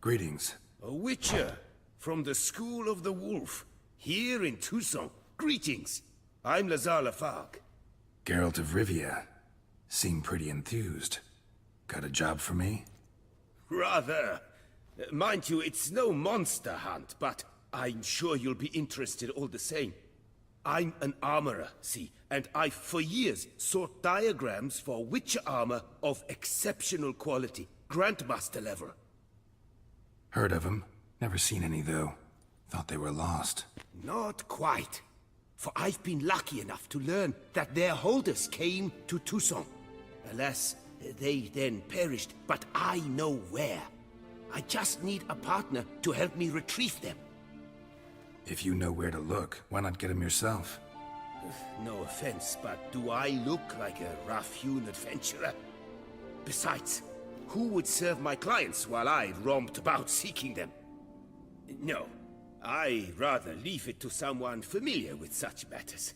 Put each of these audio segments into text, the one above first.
Greetings. A witcher from the School of the Wolf, here in Tucson. Greetings. I'm Lazar Lafargue. Geralt of Rivia. Seem pretty enthused. Got a job for me? Rather. Mind you, it's no monster hunt, but I'm sure you'll be interested all the same. I'm an armorer, see, and I've for years sought diagrams for witcher armor of exceptional quality, Grandmaster level. Heard of them. Never seen any, though. Thought they were lost. Not quite. For I've been lucky enough to learn that their holders came to Tucson. Alas, they then perished, but I know where. I just need a partner to help me retrieve them. If you know where to look, why not get them yourself? No offense, but do I look like a rough-hewn adventurer? Besides, who would serve my clients while I romped about seeking them? No, I rather leave it to someone familiar with such matters.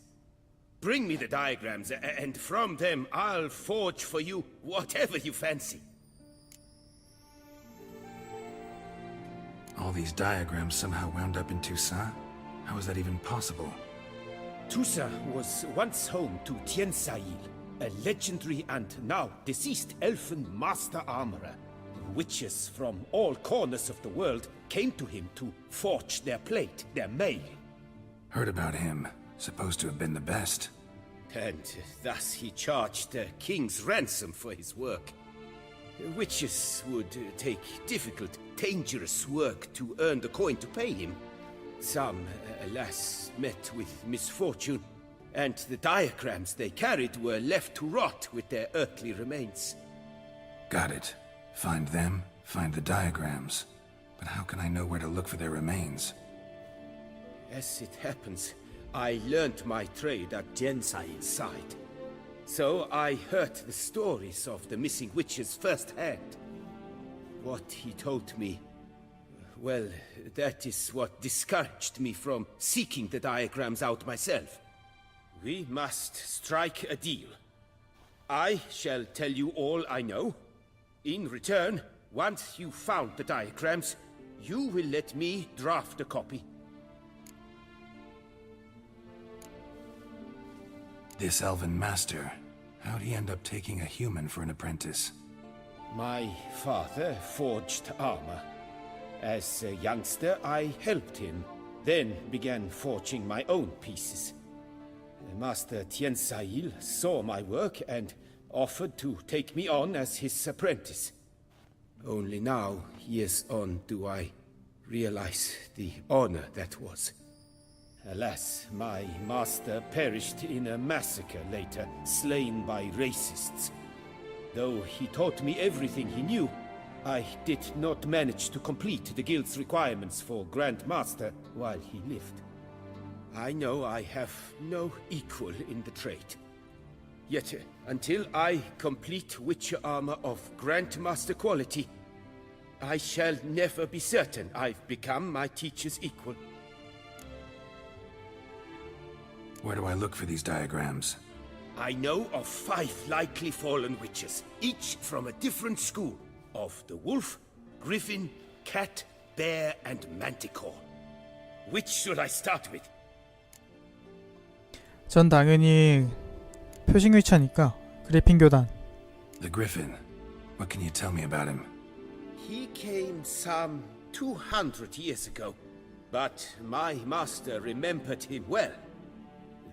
Bring me the diagrams, and from them I'll forge for you whatever you fancy. All these diagrams somehow wound up in Tucson? How is that even possible? Tucson was once home to Tiensail, a legendary and now deceased elfin master armorer. Witches from all corners of the world came to him to forge their plate, their mail. Heard about him. Supposed to have been the best. And thus he charged a king's ransom for his work. Witches would take difficult, dangerous work to earn the coin to pay him. Some, alas, met with misfortune, and the diagrams they carried were left to rot with their earthly remains. Got it. Find them, find the diagrams. But how can I know where to look for their remains? As it happens, I learned my trade at Jensail's side. So I heard the stories of the missing witches firsthand. What he told me, well, that is what discouraged me from seeking the diagrams out myself. We must strike a deal. I shall tell you all I know. In return, once you've found the diagrams, you will let me draft a copy. This elven master, how'd he end up taking a human for an apprentice? My father forged armor. As a youngster, I helped him, then began forging my own pieces. Master Tiensail saw my work and offered to take me on as his apprentice. Only now, years on, do I realize the honor that was. Alas, my master perished in a massacre later, slain by racists. Though he taught me everything he knew, I did not manage to complete the guild's requirements for Grand Master while he lived. I know I have no equal in the trade. Yet, until I complete Witcher armor of Grandmaster quality, I shall never be certain I've become my teacher's equal. Where do I look for these diagrams? I know of 5 likely fallen witches, each from a different school of the wolf, griffin, cat, bear, and manticore. Which should I start with? 전 당연히 표식 위쳐니까 그리핀 교단. The Griffin. What can you tell me about him? He came some 200 years ago, but my master remembered him well.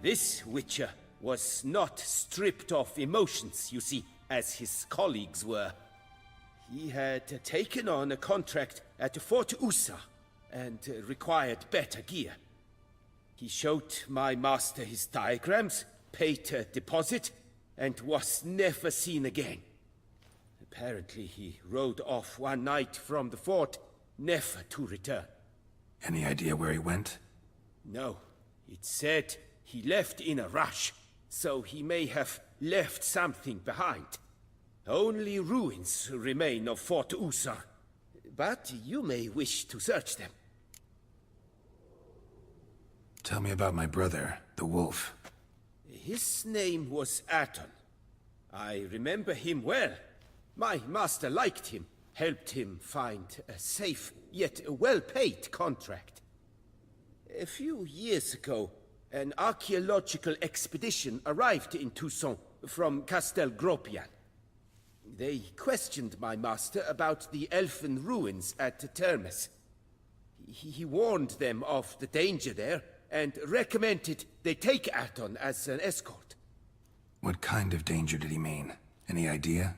This witcher was not stripped of emotions, you see, as his colleagues were. He had taken on a contract at Fort Usa and required better gear. He showed my master his diagrams, paid a deposit, and was never seen again. Apparently he rode off one night from the fort, never to return. Any idea where he went? No, it said he left in a rush, so he may have left something behind. Only ruins remain of Fort Usa, but you may wish to search them. Tell me about my brother, the wolf. His name was Aton. I remember him well. My master liked him, helped him find a safe yet well-paid contract. A few years ago, an archaeological expedition arrived in Toussaint from Castel Gropian. They questioned my master about the elfin ruins at Termes. He warned them of the danger there and recommended they take Aton as an escort. What kind of danger did he mean? Any idea?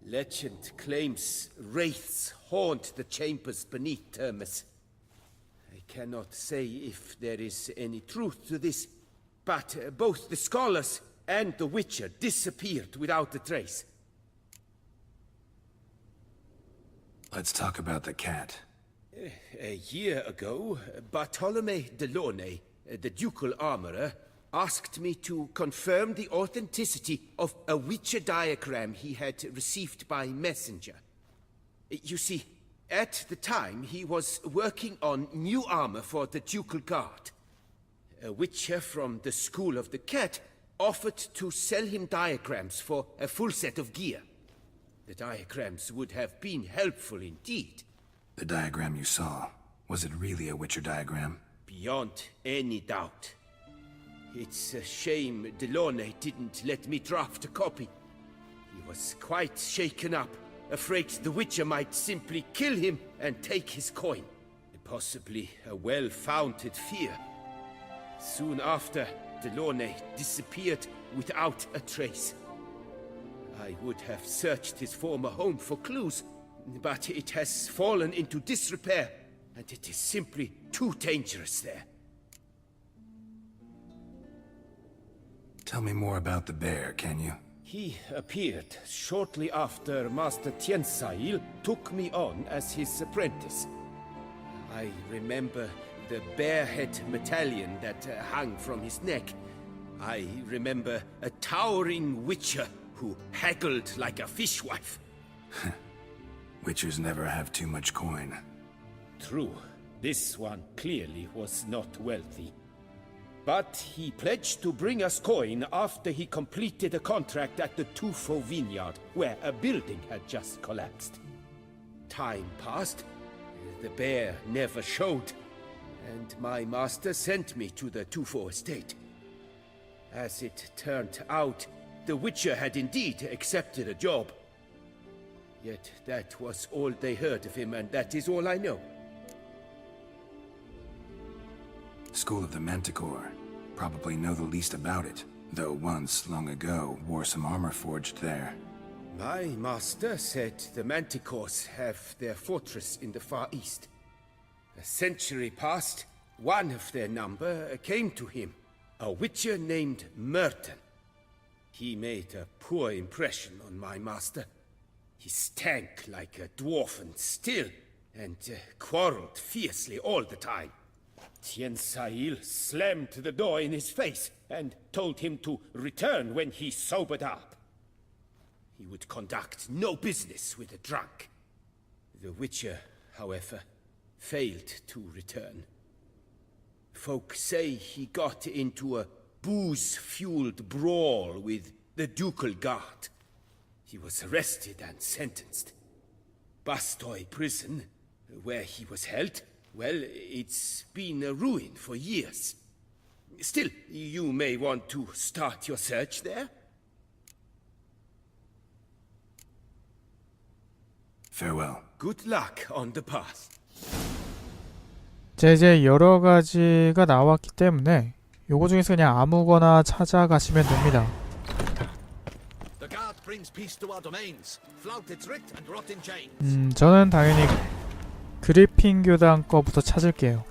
Legend claims wraiths haunt the chambers beneath Termes. I cannot say if there is any truth to this, but both the scholars and the Witcher disappeared without a trace. Let's talk about the cat. A year ago, Bartolome de Launay, the ducal armorer, asked me to confirm the authenticity of a Witcher diagram he had received by messenger. You see, at the time he was working on new armor for the ducal guard. A Witcher from the School of the Cat offered to sell him diagrams for a full set of gear. The diagrams would have been helpful indeed. The diagram you saw, was it really a Witcher diagram? Beyond any doubt. It's a shame Delaunay didn't let me draft a copy. He was quite shaken up, afraid the Witcher might simply kill him and take his coin. Possibly a well-founded fear. Soon after, Delaunay disappeared without a trace. I would have searched his former home for clues, but it has fallen into disrepair, and it is simply too dangerous there. Tell me more about the bear, can you? He appeared shortly after Master Tiensail took me on as his apprentice. I remember the bear-head medallion that hung from his neck. I remember a towering witcher who haggled like a fishwife. Witchers never have too much coin. True, this one clearly was not wealthy. But he pledged to bring us coin after he completed a contract at the Tufo vineyard, where a building had just collapsed. Time passed, the bear never showed, and my master sent me to the Tufo estate. As it turned out, the Witcher had indeed accepted a job. Yet that was all they heard of him, and that is all I know. School of the Manticore. Probably know the least about it, though once, long ago, wore some armor forged there. My master said the Manticores have their fortress in the Far East. A century past, one of their number came to him, a witcher named Merton. He made a poor impression on my master. He stank like a dwarfen still, and quarreled fiercely all the time. Tiensail slammed the door in his face and told him to return when he sobered up. He would conduct no business with a drunk. The Witcher, however, failed to return. Folk say he got into a booze-fueled brawl with the ducal guard. He was arrested and sentenced. Bastoy prison, where he was held, well, it's been a ruin for years. Still, you may want to start your search there. Farewell. Good luck on the path. 자, 이제 여러 가지가 나왔기 때문에 요거 중에서 그냥 아무거나 찾아가시면 됩니다. The guard brings peace to our domains. Flout its writ and rot in chains. 저는 당연히 그리핀 교단 거부터 찾을게요.